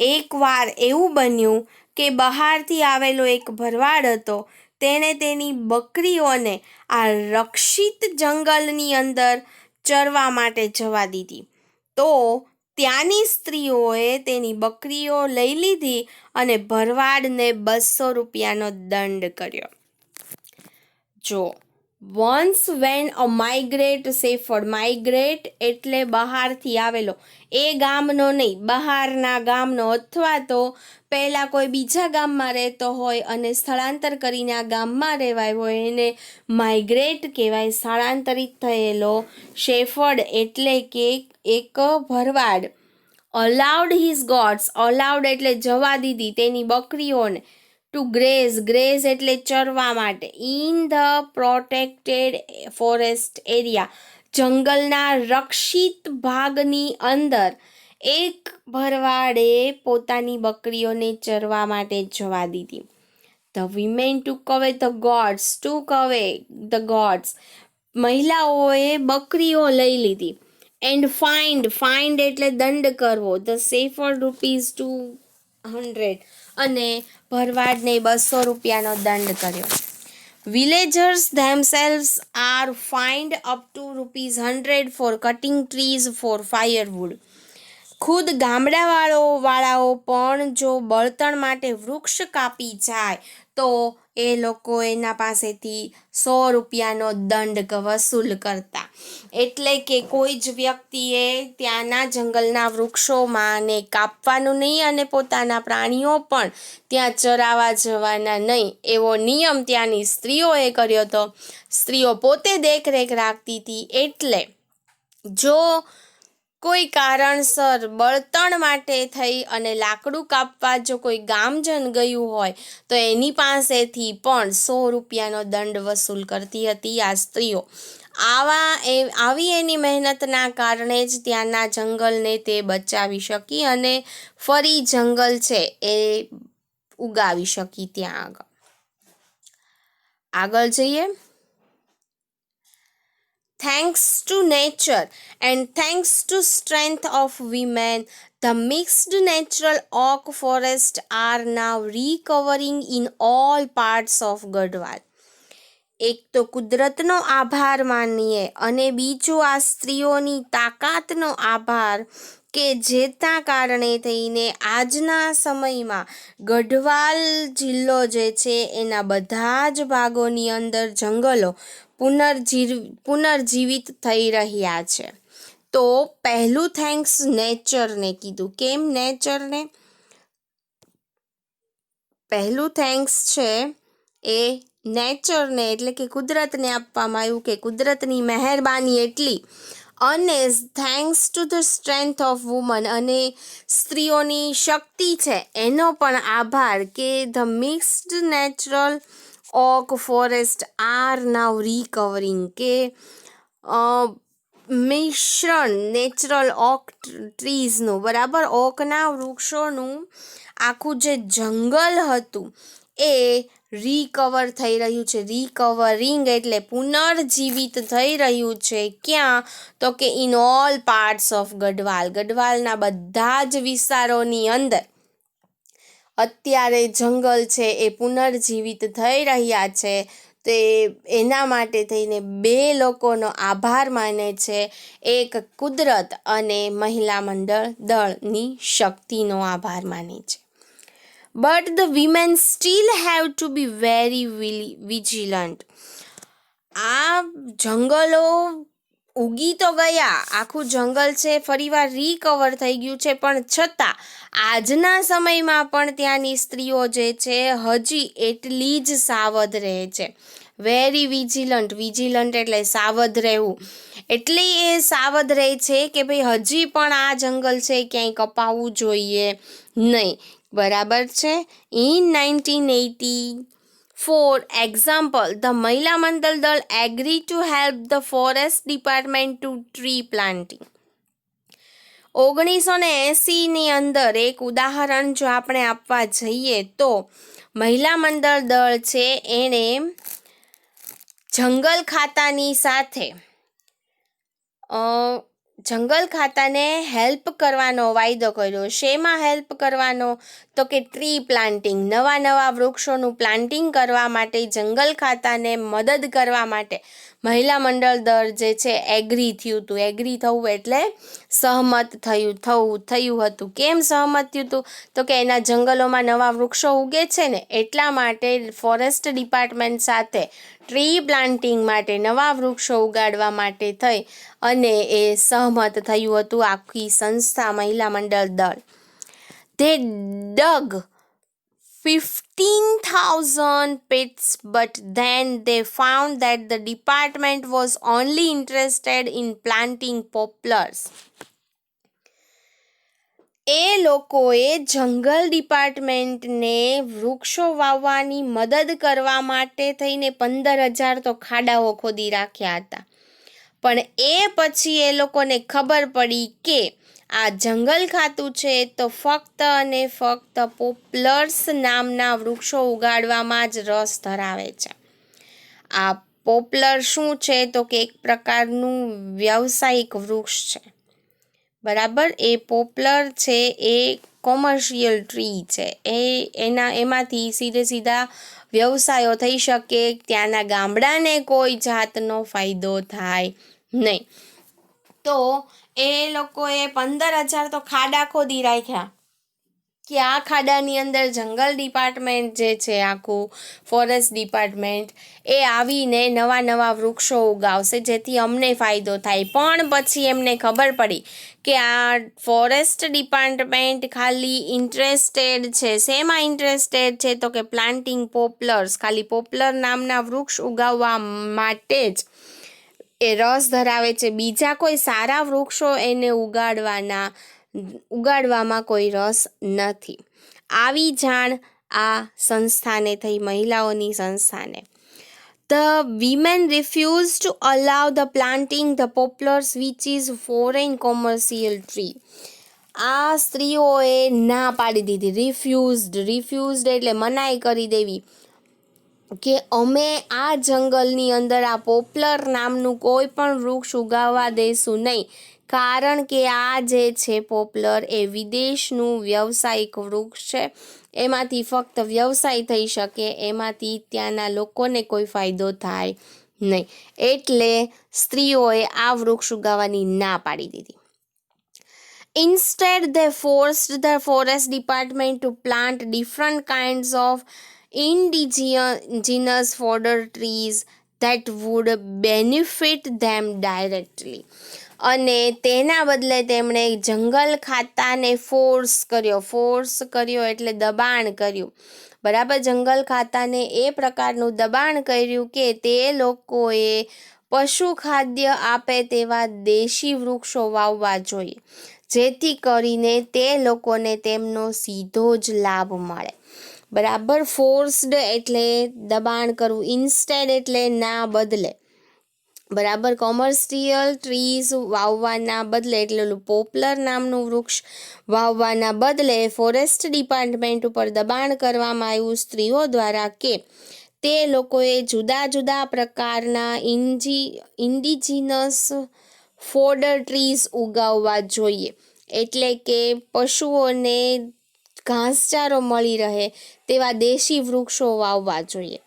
એકવાર એવું બન્યું કે બહારથી આવેલો એક ભરવાડ હતો. તેણે તેની બકરીઓને આ રક્ષિત જંગલની અંદર ચરવા માટે જવા દીધી. તો ત્યાંની સ્ત્રીઓએ તેની બકરીઓ લઈ લીધી અને ભરવાડને ₹200નો દંડ કર્યો. જો વન્સ વેન અ માઇગ્રેટ શેફર્ડ, માઇગ્રેટ એટલે બહારથી આવેલો, એ ગામનો નહીં, બહારના ગામનો, અથવા તો પહેલાં કોઈ બીજા ગામમાં રહેતો હોય અને સ્થળાંતર કરીને આ ગામમાં રહેવાય હોય એને માઇગ્રેટ કહેવાય. સ્થળાંતરિત થયેલો શેફર્ડ એટલે કે એક ભરવાડ. અલાઉડ હિઝ ગોડ્સ, અલાઉડ એટલે જવા દીધી તેની બકરીઓને, ટુ ગ્રેઝ, ગ્રેઝ એટલે ચરવા માટે, in the protected forest area, જંગલના રક્ષિત ભાગની અંદર એક ભરવાડે પોતાની બકરીઓને ચરવા માટે જવા દીધી. ધ વિમેન ટુક અવે ધ ગોડ્સ, ટુક અવે ધ ગોડ્સ, મહિલાઓએ બકરીઓ લઈ લીધી. એન્ડ ફાઇન્ડ, ફાઇન્ડ એટલે દંડ કરવો, ધ શેફર્ડ ₹200, અને ભરવાડને ₹200નો દંડ કર્યો. Villagers themselves are fined up to ₹100 for cutting trees for firewood. ખુદ ગામડાવાળાઓ પણ જો બળતણ માટે વૃક્ષ કાપી જાય તો એ લોકો એના પાસેથી ₹100નો દંડ વસૂલ કરતા. એટલે કે કોઈ જ વ્યક્તિએ ત્યાંના જંગલના વૃક્ષોમાં ને કાપવાનું નહીં અને પોતાના પ્રાણીઓ પણ ત્યાં ચરાવવા જવાના નહીં, એવો નિયમ ત્યાંની સ્ત્રીઓએ કર્યો હતો. સ્ત્રીઓ પોતે દેખરેખ રાખતી હતી. એટલે જો કોઈ કારણસર બળતણ માટે થઈ અને લાકડું કાપવા જો કોઈ ગામજન ગયું હોય તો એની પાસેથી પણ ₹100નો દંડ વસૂલ કરતી હતી આ સ્ત્રીઓ. આવી એની મહેનતના કારણે જ ત્યાંના જંગલને તે બચાવી શકી અને ફરી જંગલ છે એ ઉગાવી શકી ત્યાં આગળ જઈએ. Thanks to nature and thanks to strength of women, the mixed natural oak forests are now recovering in all parts of Garhwal. એક તો કુદરતનો આભાર માનીએ અને બીજો આ સ્ત્રીઓની તાકાતનો આભાર કે જેના કારણે થઈને આજના સમયમાં ગઢવાલ જિલ્લો જે છે એના બધા જ ભાગોની અંદર જંગલો પુનર્જીવિત થઈ રહ્યા છે. તો પહેલું થેન્ક્સ નેચરને કીધું. કેમ નેચરને? પહેલું થેન્ક્સ છે એ નેચરને એટલે કે કુદરતને આપવામાં આવ્યું કે કુદરતની મહેરબાની એટલી, અને thanks to the strength of woman, અને સ્ત્રીઓની શક્તિ છે એનો પણ આભાર કે the mixed natural oak forest are now recovering, કે મિશ્રણ નેચરલ ઓક ટ્રીઝનું, બરાબર, ઓકના વૃક્ષોનું આખું જે જંગલ હતું એ રિકવર થઈ રહ્યું છે. રિકવરિંગ એટલે પુનર્જીવિત થઈ રહ્યું છે. ક્યાં? તો કે in all parts of Garhwal, ગઢવાલના બધા જ વિસ્તારોની અંદર અત્યારે જંગલ છે એ પુનર્જીવિત થઈ રહ્યા છે. તે એના માટે થઈને બે લોકોનો આભાર માને છે, એક કુદરત અને મહિલા મંડળ દળની શક્તિનો આભાર માને છે. But the women steel have to be very vigilant. આ જંગલો ઉગી તો ગયા, આખું જંગલ છે ફરીવાર રિકવર થઈ ગયું છે, પણ છતાં આજના સમયમાં પણ ત્યાંની સ્ત્રીઓ જે છે હજી એટલી જ સાવધ રહે છે. વેરી વિજિલન્ટ એટલે સાવધ રહેવું. એટલી એ સાવધ રહે છે કે ભાઈ હજી પણ આ જંગલ છે ક્યાંય કપાવવું જોઈએ નહીં. બરાબર છે. In 1980 For example, the Mahila Mandal Dal agreed to help the forest department to tree planting. 1980ની અંદર એક ઉદાહરણ જો આપણે આપવા જઈએ તો મહિલા મંડળ દળ છે એણે જંગલ ખાતાને હેલ્પ કરવાનો વાયદો કર્યો. શેમાં હેલ્પ કરવાનો? તો કે ટ્રી પ્લાન્ટિંગ, નવા વૃક્ષોનું પ્લાન્ટિંગ કરવા માટે જંગલ ખાતાને મદદ કરવા માટે મહિલા મંડળ દળ જે છે એગ્રી થયું હતું. એગ્રી થવું એટલે સહમત થયું હતું. કેમ સહમત થયું હતું? તો કે એના જંગલોમાં નવા વૃક્ષો ઉગે છે ને એટલા માટે ફોરેસ્ટ ડિપાર્ટમેન્ટ સાથે ટ્રી પ્લાન્ટિંગ માટે નવા વૃક્ષો ઉગાડવા માટે થઈ અને એ સહમત થયું હતું આખી સંસ્થા મહિલા મંડળ દળ. They dug 15,000 pits, but then they found that the department was only interested in planting poplars. એ લોકોએ જંગલ ડિપાર્ટમેન્ટને વૃક્ષો વાવવાની મદદ કરવા માટે થઈને 15,000 તો ખાડાઓ ખોદી રાખ્યા હતા. પણ એ પછી એ લોકોને ખબર પડી કે આ જંગલ ખાતું છે તો ફક્ત અને ફક્ત પોપ્લર્સ નામના વૃક્ષો ઉગાડવામાં જ રસ ધરાવે છે. આ પોપ્લર શું છે? તો કે એક પ્રકારનું વ્યવસાયિક વૃક્ષ છે. બરાબર. એ પોપ્લર છે એ કોમર્શિયલ ટ્રી છે. એમાંથી સીધા વ્યવસાયો થઈ શકે, ત્યાંના ગામડાને કોઈ જાતનો ફાયદો થાય નહીં. તો એ લોકોએ 15,000 તો ખાડા ખોદી રાખ્યા કે આ ખાડાની અંદર જંગલ ડિપાર્ટમેન્ટ જે છે આખું ફોરેસ્ટ ડિપાર્ટમેન્ટ એ આવીને નવા વૃક્ષો ઉગાવશે જેથી અમને ફાયદો થાય. પણ પછી એમને ખબર પડી કે આ ફોરેસ્ટ ડિપાર્ટમેન્ટ ખાલી ઇન્ટરેસ્ટેડ છે. શેમાં ઇન્ટરેસ્ટેડ છે? તો કે પ્લાન્ટિંગ પોપ્લર્સ, ખાલી પોપ્લર નામના વૃક્ષ ઉગાવવા માટે જ એ રસ ધરાવે છે. બીજા કોઈ સારા વૃક્ષો એને ઉગાડવામાં કોઈ રસ નથી. આવી જાણ આ સંસ્થાને થઈ, મહિલાઓની સંસ્થાને. The women refused to allow the planting the poplars which is foreign commercial tree. આ સ્ત્રીઓએ ના પાડી દીધી. રિફ્યુઝડ એટલે મનાઈ કરી દેવી કે અમે આ જંગલની અંદર આ પોપ્લર નામનું કોઈ પણ વૃક્ષ ઉગાવવા દઈશું નહીં, કારણ કે આ જે છે પોપ્લર એ વિદેશનું વ્યવસાયિક વૃક્ષ છે. એમાંથી ફક્ત વ્યવસાય થઈ શકે, એમાંથી ત્યાંના લોકોને કોઈ ફાયદો થાય નહીં. એટલે સ્ત્રીઓએ આ વૃક્ષ ઉગાવવાની ના પાડી દીધી. Instead, they forced the forest department to plant different kinds of indigenous fodder trees that would benefit them directly. અને તેના બદલે તેમણે જંગલ ખાતાને ફોર્સ કર્યો એટલે દબાણ કર્યું. બરાબર. જંગલ ખાતાને એ પ્રકારનું દબાણ કર્યું કે તે લોકોએ પશુ ખાદ્ય આપે તેવા દેશી વૃક્ષો વાવવા જોઈએ, જેથી કરીને તે લોકોને તેમનો સીધો જ લાભ મળે. બરાબર. ફોર્સ્ડ એટલે દબાણ કરવું, ઇન્સ્ટેડ એટલે ના બદલે. બરાબર. કોમર્શિયલ ટ્રીઝ વાવવાના બદલે એટલે પોપ્લર નામનું વૃક્ષ વાવવાના બદલે ફોરેસ્ટ ડિપાર્ટમેન્ટ ઉપર દબાણ કરવામાં આવ્યું સ્ત્રીઓ દ્વારા કે તે લોકોએ જુદા પ્રકારના ઇન્ડિજિનસ ફોડર ટ્રીઝ ઉગાવવા જોઈએ, એટલે કે પશુઓને ઘાસચારો મળી રહે તેવા દેશી વૃક્ષો વાવવા જોઈએ.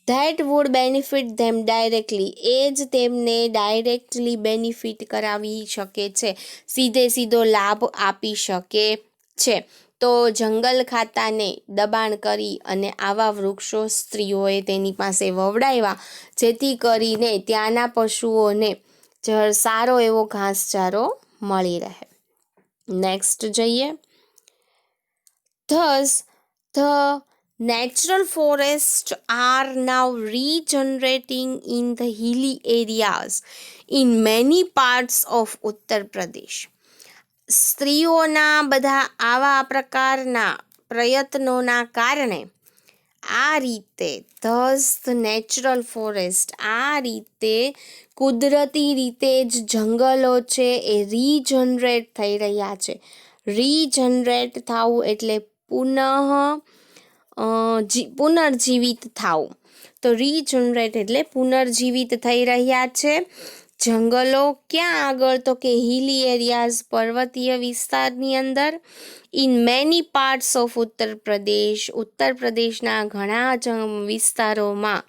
That would benefit them directly, એ જ તેમને ડાયરેક્ટલી બેનિફિટ કરાવી શકે છે, સીધો લાભ આપી શકે છે. તો જંગલ ખાતાને દબાણ કરી અને આવા વૃક્ષો સ્ત્રીઓએ તેની પાસે વવડાવ્યા, જેથી કરીને ત્યાંના પશુઓને સારો એવો ઘાસચારો મળી રહે. નેક્સ્ટ જોઈએ. Thus, the natural forests are now regenerating in the hilly areas in many parts of Uttar Pradesh. સ્ત્રીઓના બધા આવા પ્રકારના પ્રયત્નોના કારણે આ રીતે ધસ નેચરલ ફોરેસ્ટ, આ રીતે કુદરતી રીતે જ જંગલો છે એ રીજનરેટ થઈ રહ્યા છે. રીજનરેટ થવું એટલે પુનર્જીવિત થવું. તો રીજનરેટ એટલે પુનર્જીવિત થઈ રહ્યા છે. જંગલો ક્યાં આગળ? તો કે હિલી એરિયાઝ, પર્વતીય વિસ્તારની અંદર. In many parts of Uttar Pradesh, ઉત્તર પ્રદેશના ઘણા વિસ્તારોમાં,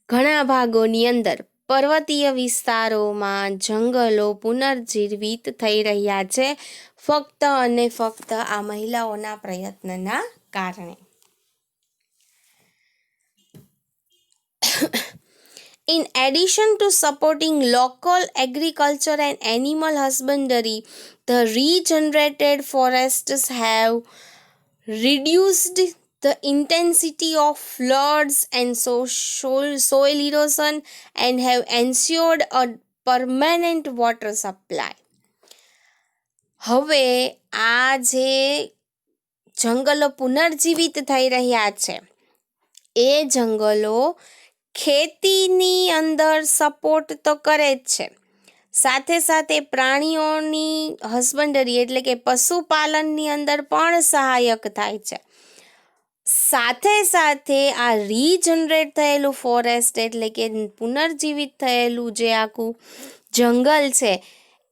ઘણા ભાગોની અંદર પર્વતીય વિસ્તારોમાં જંગલો પુનર્જીવિત થઈ રહ્યા છે, ફક્ત અને ફક્ત આ મહિલાઓના પ્રયત્નના કારણે. In addition to supporting local agriculture and animal husbandry, the regenerated forests have reduced the intensity of floods and soil erosion and have ensured a permanent water supply. હવે આ જે જંગલો પુનર્જીવિત થઈ રહ્યા છે, એ જંગલો ખેતીની અંદર સપોર્ટ તો કરે જ છે, સાથે સાથે પ્રાણીઓની હસબન્ડરી એટલે કે પશુપાલનની અંદર પણ સહાયક થાય છે. સાથે સાથે આ રીજનરેટ થયેલું ફોરેસ્ટ એટલે કે પુનર્જીવિત થયેલું જે આખું જંગલ છે,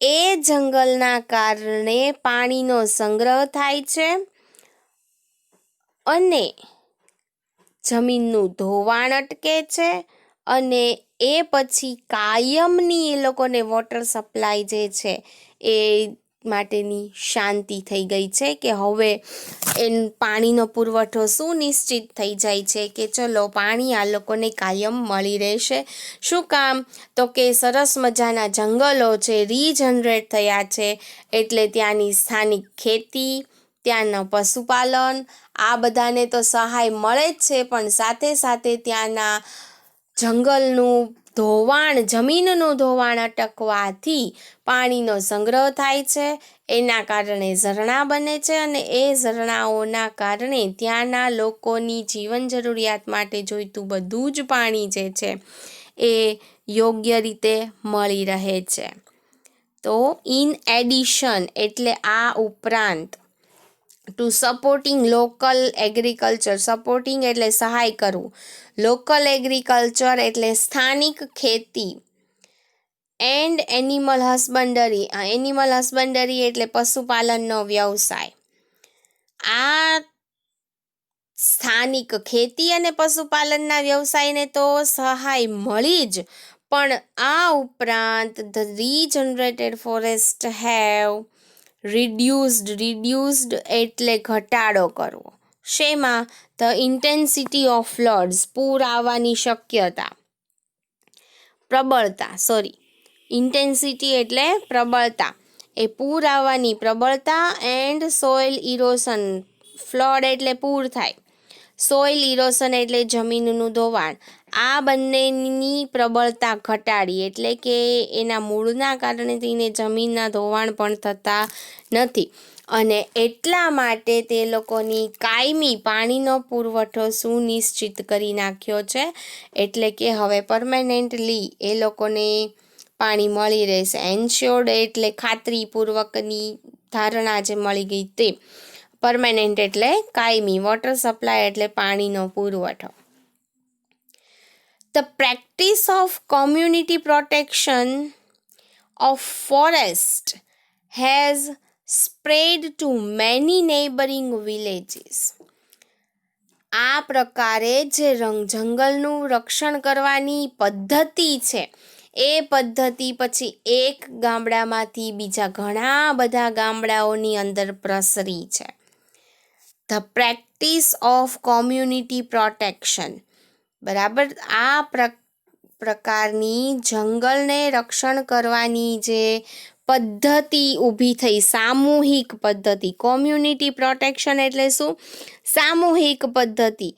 એ જંગલના કારણે પાણીનો સંગ્રહ થાય છે અને જમીનનું ધોવાણ અટકે છે, અને એ પછી કાયમની એ લોકોને વોટર સપ્લાય જે છે એ માટેની શાંતિ થઈ ગઈ છે કે હવે પાણીનો પુરવઠો સુનિશ્ચિત થઈ જાય છે કે ચલો પાણી આ લોકોને કાયમ મળી રહેશે. શું કામ? તો કે સરસ મજાના જંગલો છે, રીજનરેટ થયા છે, એટલે ત્યાંની સ્થાનિક ખેતી, ત્યાંના પશુપાલન, આ બધાને તો સહાય મળે જ છે, પણ સાથે સાથે ત્યાંના જંગલનું ધોવાણ, જમીનનું ધોવાણ અટકવાથી પાણીનો સંગ્રહ થાય છે. એના કારણે ઝરણા બને છે અને એ ઝરણાઓના કારણે ત્યાંના લોકોની જીવન જરૂરિયાત માટે જોઈતું બધું જ પાણી જે છે એ યોગ્ય રીતે મળી રહે છે. તો ઇન એડિશન એટલે આ ઉપરાંત, to supporting local agriculture, supporting એટલે સહાય કરવું, લોકલ એગ્રીકલ્ચર એટલે સ્થાનિક ખેતી, and animal husbandry, animal husbandry એટલે પશુપાલનનો વ્યવસાય. આ સ્થાનિક ખેતી અને પશુપાલનના વ્યવસાયને તો સહાય મળી જ, પણ આ ઉપરાંત ધ રીજનરેટેડ ફોરેસ્ટ હેવ રિડ્યુસ્ડ એટલે ઘટાડો કરવો. શેમાં? ધ ઇન્ટેન્સિટી ઓફ ફ્લડ્સ, પૂર આવવાની શક્યતા, પ્રબળતા, ઇન્ટેન્સિટી એટલે પ્રબળતા, એ પૂર આવવાની પ્રબળતા, એન્ડ સોઇલ ઇરોશન, ફ્લડ એટલે પૂર થાય, સોઇલ ઇરોશન એટલે જમીનનું ધોવાણ, આ બંનેની પ્રબળતા ઘટાડી, એટલે કે એના મૂળના કારણે થઈને જમીનના ધોવાણ પણ થતા નથી, અને એટલા માટે તે લોકોની કાયમી પાણીનો પુરવઠો સુનિશ્ચિત કરી નાખ્યો છે, એટલે કે હવે પરમેનન્ટલી એ લોકોને પાણી મળી રહેશે. એન્શ્યોર્ડ એટલે ખાતરીપૂર્વકની ધારણા જે મળી ગઈ તે, પરમેનન્ટ એટલે કાયમી, વોટર સપ્લાય એટલે પાણીનો પુરવઠો. The practice of community protection of forest has spread to many neighboring villages. આ પ્રકારે જે જંગલનું રક્ષણ કરવાની પદ્ધતિ છે એ પદ્ધતિ પછી એક ગામડામાંથી બીજા ઘણા બધા ગામડાઓની અંદર પ્રસરી છે. The practice of community protection. બરાબર, આ પ્રકારની જંગલને રક્ષણ કરવાની જે પદ્ધતિ ઊભી થઈ, સામૂહિક પદ્ધતિ. કોમ્યુનિટી પ્રોટેક્શન એટલે શું? સામૂહિક પદ્ધતિ.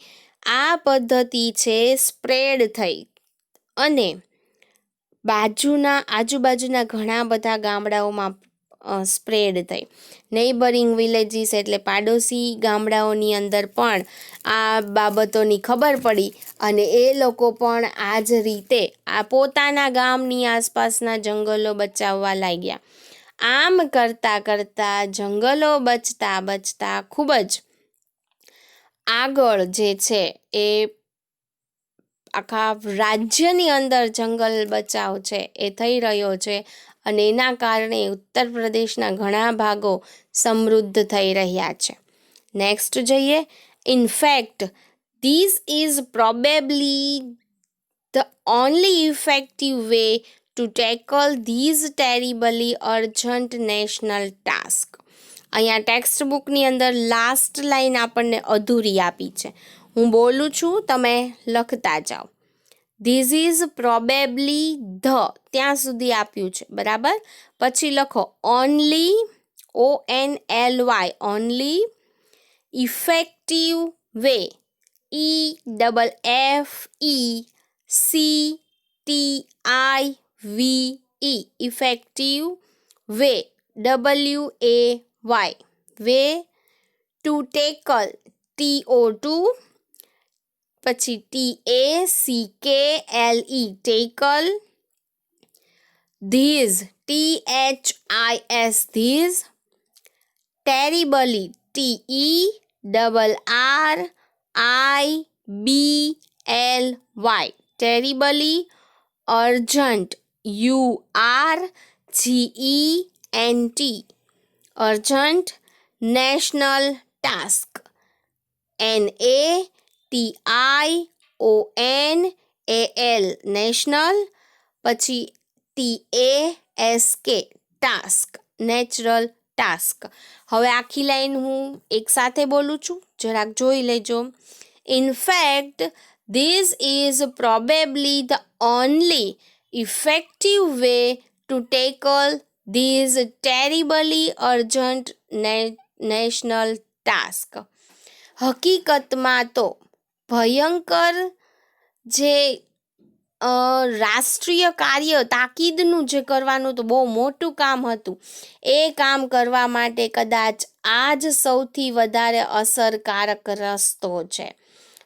આ પદ્ધતિ છે સ્પ્રેડ થઈ અને આજુબાજુના ઘણા બધા ગામડાઓમાં સ્પ્રેડ થઈ. નેબરિંગ વિલેજીસ એટલે પાડોશી ગામડાઓની અંદર પણ આ બાબતોની ખબર પડી અને એ લોકો પણ આ જ રીતે આ પોતાના ગામની આસપાસના જંગલો બચાવવા લાગ્યા. આમ કરતાં કરતાં જંગલો બચતા ખૂબ જ આગળ જે છે એ આખા રાજ્યની અંદર જંગલ બચાવ છે એ થઈ રહ્યો છે અને એના કારણે ઉત્તર પ્રદેશના ઘણા ભાગો સમૃદ્ધ થઈ રહ્યા છે. નેક્સ્ટ જોઈએ. In fact this is probably the only effective way to tackle these terribly urgent national task. અહીંયા ટેક્સ્ટ બુકની અંદર લાસ્ટ લાઈન આપણને અધૂરી આપી છે. હું બોલું છું, તમે લખતા જાઓ. ધીઝ ઇઝ પ્રોબેબલી ધ ત્યાં સુધી આપ્યું છે, બરાબર. પછી લખો only, ONLY, only effective way, EFFECTIVE, effective way, WAY, way to tackle, TO2, પછી TACKLE, tackle, these, THIS, these, terribly, TERRIBLY, terribly, urgent, URGENT, urgent, national task, NATIONAL, national, પછી TASK, task, natural task. હવે આખી line હું એકસાથે બોલું છું, જરાક જોઈ લેજો. In fact this is probably the only effective way to tackle these terribly urgent national task. હકીકતમાં તો ભયંકર જે રાષ્ટ્રીય કાર્ય તાકીદનું જે કરવાનું તો બહુ મોટું કામ હતું, એ કામ કરવા માટે કદાચ આ જ સૌથી વધારે અસરકારક રસ્તો છે.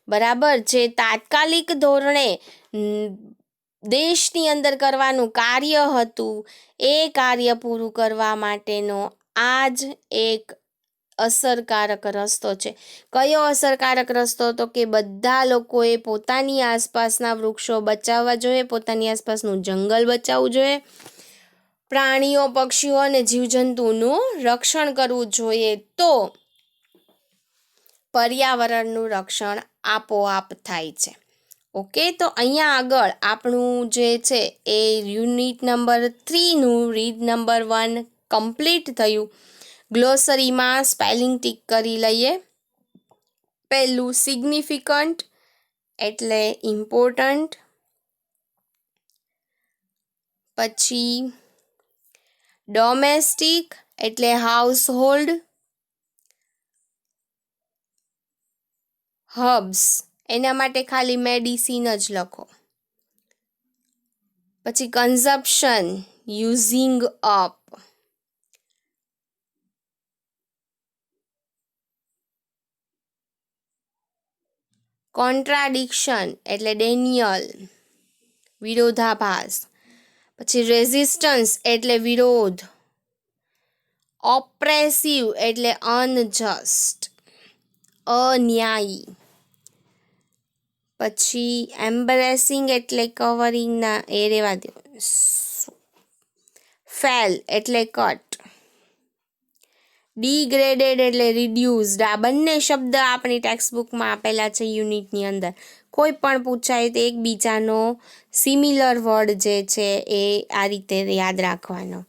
બરાબર, જે તાત્કાલિક ધોરણે દેશની અંદર કરવાનું કાર્ય હતું એ કાર્ય પૂરું કરવા માટેનો આ જ એક અસરકારક રસ્તો છે. કયો અસરકારક રસ્તો? તો કે બધા લોકોએ પોતાની આસપાસના વૃક્ષો બચાવવા જોઈએ, પોતાની આસપાસનું જંગલ બચાવવું જોઈએ, પ્રાણીઓ, પક્ષીઓ અને જીવજંતુનું રક્ષણ કરવું જોઈએ. તો પર્યાવરણનું રક્ષણ આપોઆપ થાય છે. ઓકે, તો અહીંયા આગળ આપણું જે છે એ યુનિટ નંબર 3નું રીડ નંબર 1 કમ્પ્લીટ થયું. ગ્લોસરીમાં સ્પેલિંગ ટીક કરી લઈએ. પહેલું સિગ્નિફિકન્ટ એટલે ઇમ્પોર્ટન્ટ, પછી ડોમેસ્ટિક એટલે હાઉસહોલ્ડ, હર્બ્સ એના માટે ખાલી મેડિસિન જ લખો. પછી કન્ઝપ્શન, યુઝિંગ અપ, કોન્ટ્રાડિક્શન એટલે ડેનિયલ, વિરોધાભાસ. પછી રેઝિસ્ટન્સ એટલે વિરોધ, ઓપ્રેસિવ એટલે અનજસ્ટ, અન્યાયી. પછી એમ્બેરેસિંગ એટલે કવરિંગના, એ રહેવા દો. ફેલ એટલે કટ, ડિગ્રેડેડ એટલે રિડ્યુઝડ. આ બંને શબ્દ આપણી ટેક્સ્ટ બુકમાં આપેલા છે યુનિટની અંદર. કોઈ પણ પૂછાય તો એકબીજાનો સિમિલર વર્ડ જે છે એ આ રીતે યાદ રાખવાનો.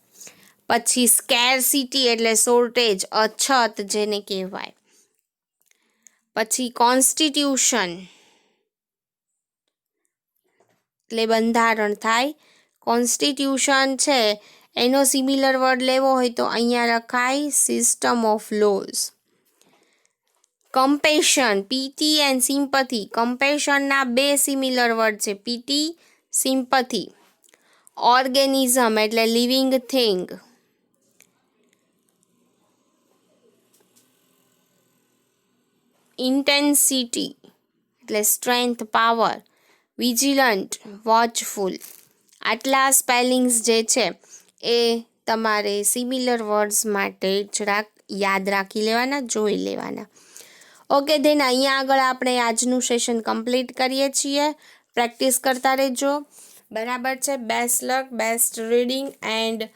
પછી સ્કેરસિટી એટલે શોર્ટેજ, અછત જેને કહેવાય. પછી કોન્સ્ટિટ્યુશન એટલે બંધારણ થાય. કોન્સ્ટિટ્યુશન છે એનો સિમિલર વર્ડ લેવો હોય તો અહીંયા લખાય system of laws. Compassion, pity and sympathy. કમ્પેશનના બે સિમિલર વર્ડ છે, પીટી, સિમ્પથી. ઓર્ગેનિઝમ એટલે લિવિંગ થિંગ. ઇન્ટેન્સિટી એટલે સ્ટ્રેન્થ, પાવર. Vigilant, watchful. આટલા સ્પેલિંગ્સ જે છે એ તમારે સિમિલર વર્ડ્સ માટે જરાક યાદ રાખી લેવાના, જોઈ લેવાના. ઓકે, ધેન અહીંયા આગળ આપણે આજનું સેશન કમ્પ્લીટ કરીએ છીએ. પ્રેક્ટિસ કરતા રહેજો. બરાબર છે. Best luck, best reading and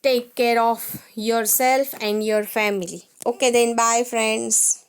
take care of your self and your family. Okay, than by friends.